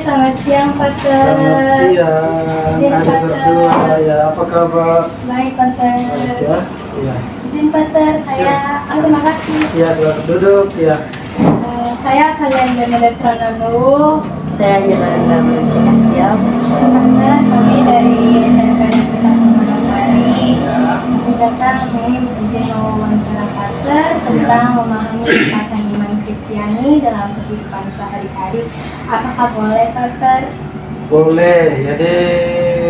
selamat siang Pater. Selamat siang, Izin, adik Pater. berdua ya, apa kabar? Baik Pater. Baik ya? Iya. Izin Pater, terima kasih. Iya, selamat duduk ya. Saya kalian Benedetta Nanu. Saya Yolanda Mencegah. Pater, kami dari SMP Negeri 1 Manokwari datang ingin izin mewawancara Pater tentang memahami pasan iman Kristiani dalam kehidupan sehari-hari. Apakah boleh Pater? Boleh, jadi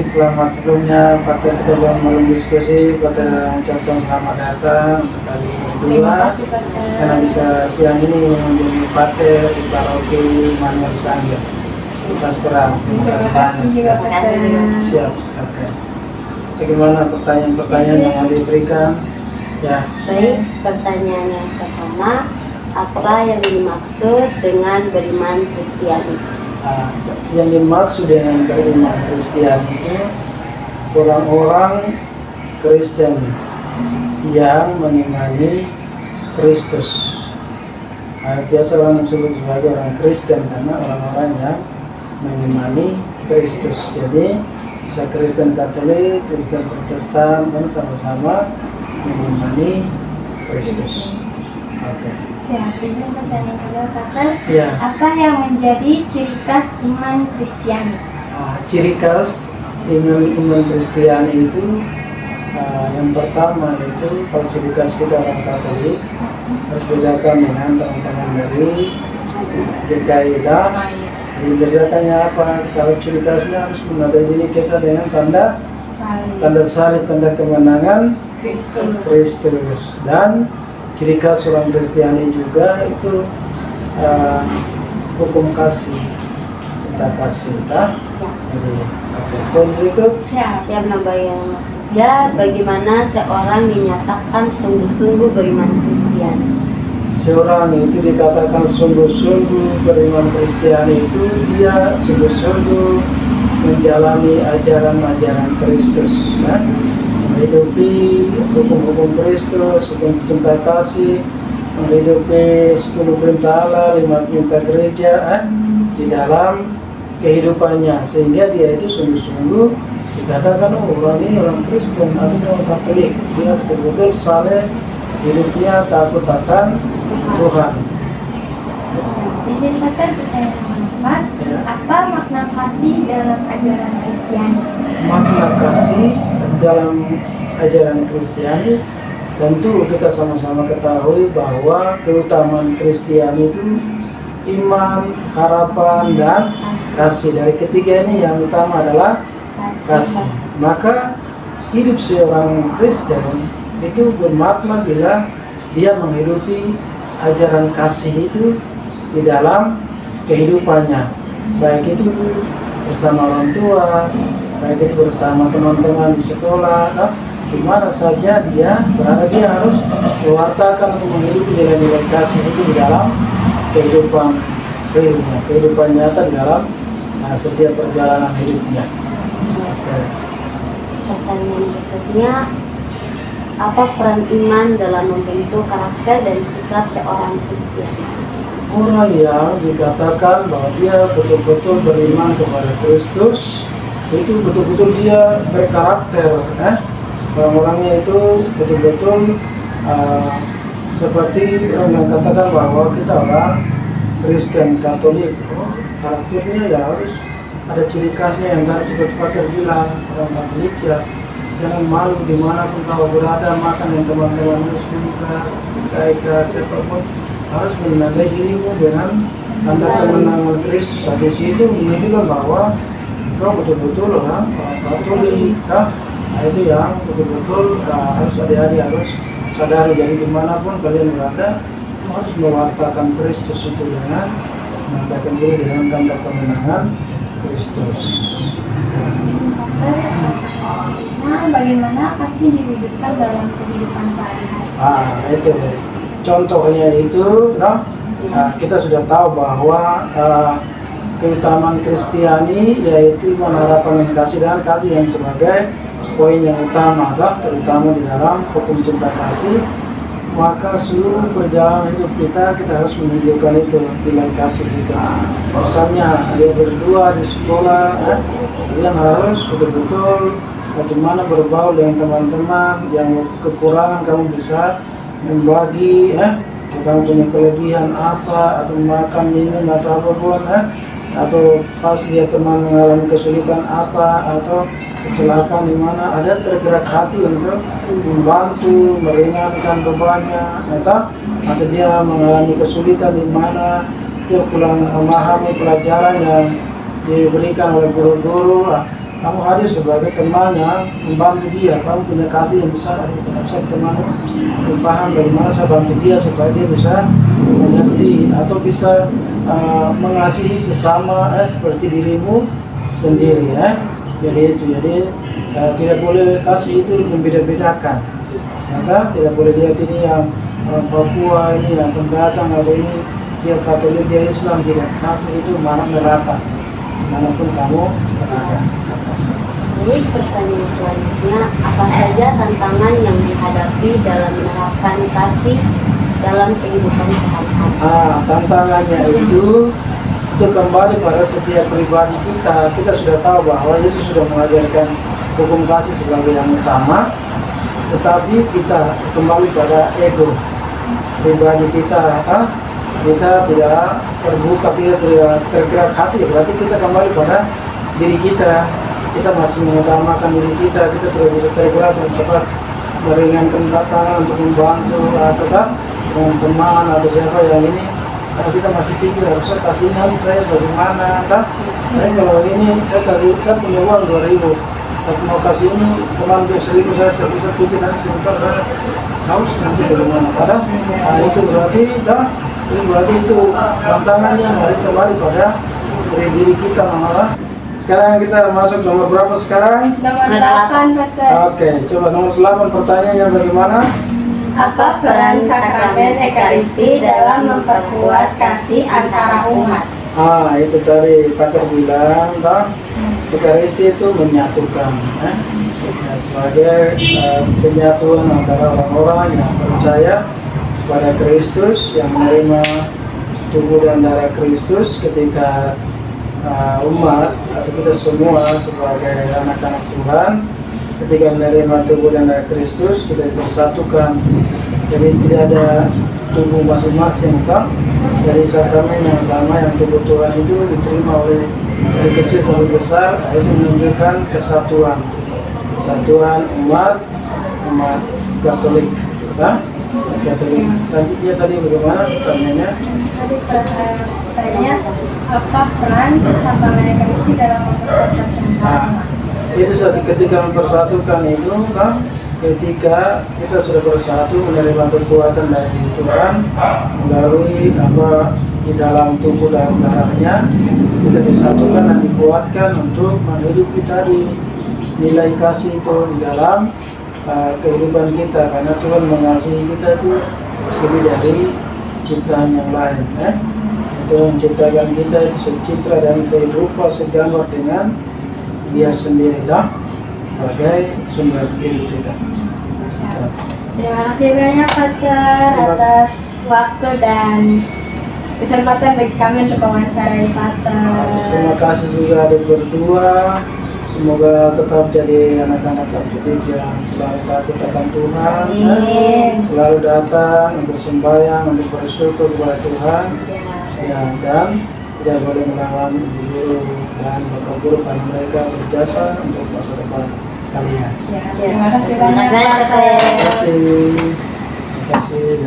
selamat sebelumnya Pater, kita belum diskusi. Pater mengucapkan selamat datang untuk kali Terima kedua kasih Pater. karena bisa siang ini mengunjungi Pater di Paroki Manuel Sangger Pastoral. Terima kasih banyak. juga Pater. Siap, oke. Bagaimana pertanyaan-pertanyaan yang mau diberikan? Ya, Baik, pertanyaan yang pertama, apa yang dimaksud dengan beriman Kristiani? yang dimaksud dengan beriman Kristiani itu orang-orang Kristen yang mengimani Kristus. Biasa orang disebut sebagai orang Kristen karena orang-orang yang mengimani Kristus. Jadi bisa Kristen Katolik, Kristen Protestan kan sama-sama mengimani Kristus. Oke. Siap, izin pertanyaan kedua Pater. Ya. Apa yang menjadi ciri khas iman Kristiani? Ciri khas iman Kristiani itu yang pertama itu kalau ciri khas kita orang Katolik harus bedakan dengan teman-teman dari GKI. Bedakannya apa? Kalau ciri khasnya harus menandai diri kita dengan tanda salib, tanda kemenangan Kristus. Dan ciri khas orang Kristiani juga itu hukum kasih, cinta kasih, tak? Jadi, oke. Poin berikut. Siap nambah yang ya, bagaimana seorang dinyatakan sungguh-sungguh beriman Kristiani? Seorang itu dikatakan sungguh-sungguh beriman Kristiani itu dia sungguh-sungguh menjalani ajaran-ajaran Kristus, ya? Menghidupi hukum-hukum Kristus, hukum cinta kasih, menghidupi 10 perintah Allah, 5 perintah gereja di dalam kehidupannya, sehingga dia itu sungguh-sungguh dikatakan orang ini orang Kristen atau orang Katolik. Dia betul-betul saleh hidupnya, takut akan Tuhan. Izin Pater, pertanyaan nomor 4. Ya. Apa makna kasih dalam ajaran Kristiani? Makna kasih dalam ajaran Kristiani, tentu kita sama-sama ketahui bahwa keutamaan Kristiani itu iman, harapan, dan kasih. Dari ketiga ini yang utama adalah kasih. Maka hidup seorang Kristen itu bermakna bila dia menghidupi ajaran kasih itu di dalam kehidupannya, baik itu bersama orang tua, baik itu bersama teman-teman di sekolah, di mana saja dia berada, dia harus mewartakan atau menghidupi nilai-nilai kasih itu di dalam kehidupan realnya, kehidupan nyata di dalam setiap perjalanan hidupnya. Oke. Pertanyaan berikutnya, apa peran iman dalam membentuk karakter dan sikap seorang Kristiani? Orang yang dikatakan bahwa dia betul-betul beriman kepada Kristus itu betul-betul dia berkarakter, orang-orangnya itu betul-betul seperti orang yang katakan bahwa kita orang Kristen Katolik, karakternya ya harus ada ciri khasnya yang tadi seperti Pater bilang, orang Katolik ya jangan malu dimanapun kau berada, makan dengan teman-teman Muslim KIK siapapun, harus menandai dirimu dengan tanda kemenangan Kristus. Di situ menunjukkan bahwa kau betul-betul orang Katolik. Nah, itu yang betul-betul harus adik-adik harus sadari. Jadi dimanapun kalian berada, harus mewartakan Kristus itu dengan menandakan diri dengan tanda kemenangan Kristus. Bagaimana kasih diwujudkan dalam kehidupan sehari-hari? Itu contohnya itu, kita sudah tahu bahwa keutamaan Kristiani yaitu iman, harapan, dan kasih, dan kasih yang sebagai poin yang utama, terutama di dalam hukum cinta kasih. maka seluruh perjalanan hidup kita harus menunjukkan itu nilai kasih kita. Misalnya dia berdua di sekolah, kalian harus betul-betul bagaimana berbaur dengan teman-teman yang kekurangan kamu bisa membagi, kamu punya kelebihan apa atau makan minum atau apapun, atau pas dia teman mengalami kesulitan apa atau kecelakaan di mana, ada tergerak hati untuk membantu meringankan bebannya, atau dia mengalami kesulitan di mana dia kurang memahami pelajaran yang diberikan oleh guru-guru, kamu hadir sebagai temannya membantu dia, kamu punya kasih yang besar, bisa teman paham dari mana saya bantu dia supaya dia bisa mengerti atau bisa mengasihi sesama seperti dirimu sendiri. Jadi tidak boleh kasih itu membeda-bedakan. Tidak boleh lihat ini yang Papua, ini yang pendatang, atau ini dia Katolik, dia Islam. Tidak, kasih itu mana merata manapun kamu berada. Baik, pertanyaan selanjutnya, apa saja tantangan yang dihadapi dalam menerapkan kasih dalam kehidupan sehari-hari? Tantangannya itu kembali pada setiap pribadi kita. Kita sudah tahu bahwa Yesus sudah mengajarkan hukum kasih sebagai yang utama, tetapi kita kembali pada ego pribadi kita. Kita tidak terbuka, tidak tergerak hati, berarti kita kembali pada diri kita. Kita masih mengutamakan diri kita tidak bisa tergerak untuk cepat meringankan tangan untuk membantu tetap dengan teman atau siapa yang ini. Kalau kita masih pikir harusnya kasihan saya bagaimana, saya kalau ini saya punya uang 2.000, tapi mau kasih ini teman dia 1.000, saya bisa pikir nanti sebentar saya haus nanti bagaimana. Itu berarti itu tantangannya hari kembali pada diri kita malah. Sekarang kita masuk nomor berapa sekarang? Nomor 8, Pastor. Oke, coba nomor 8 pertanyaannya bagaimana? Apa peran sakramen Ekaristi dalam memperkuat kasih antara umat? Itu tadi Pater bilang, Ekaristi itu menyatukan, sebagai penyatuan antara orang-orang yang percaya pada Kristus, yang menerima tubuh dan darah Kristus. Ketika umat atau kita semua sebagai anak-anak Tuhan, ketika menerima tubuh dan darah Kristus, kita bersatukan. Jadi tidak ada tubuh masing-masing, dari sakramen yang sama, yang tubuh Tuhan itu diterima oleh dari kecil sampai besar. Itu menunjukkan kesatuan umat Katolik. Katolik. Selanjutnya tadi bagaimana pertanyaannya? Tadi pertanyaannya, apa peran sakramen Ekaristi dalam memperkuat kasih antara umat? Itu ketika mempersatukan itu, ketika kita sudah bersatu menerima kekuatan dari Tuhan melalui di dalam tubuh dan darahnya, kita disatukan dan dikuatkan untuk menghidupi tadi nilai kasih itu di dalam kehidupan kita, karena Tuhan mengasihi kita itu lebih dari ciptaan yang lain. Tuhan menciptakan kita itu secitra dan serupa segambar dengan Dia sendiri, sebagai sumber hidup kita. Terima kasih banyak, Pater, atas waktu dan kesempatan bagi kami untuk mewawancarai Pater. Terima kasih juga adik berdua. Semoga tetap jadi anak-anak Katolik yang selalu takut akan Tuhan, selalu datang untuk sembahyang, untuk bersyukur kepada Tuhan, dan tidak boleh melawan guru dan bapak guru, karena mereka berjasa untuk masa depan kalian. Terima kasih banyak, Pater. Terima kasih.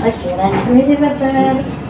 Oke, lanjut. Terima kasih, Pater.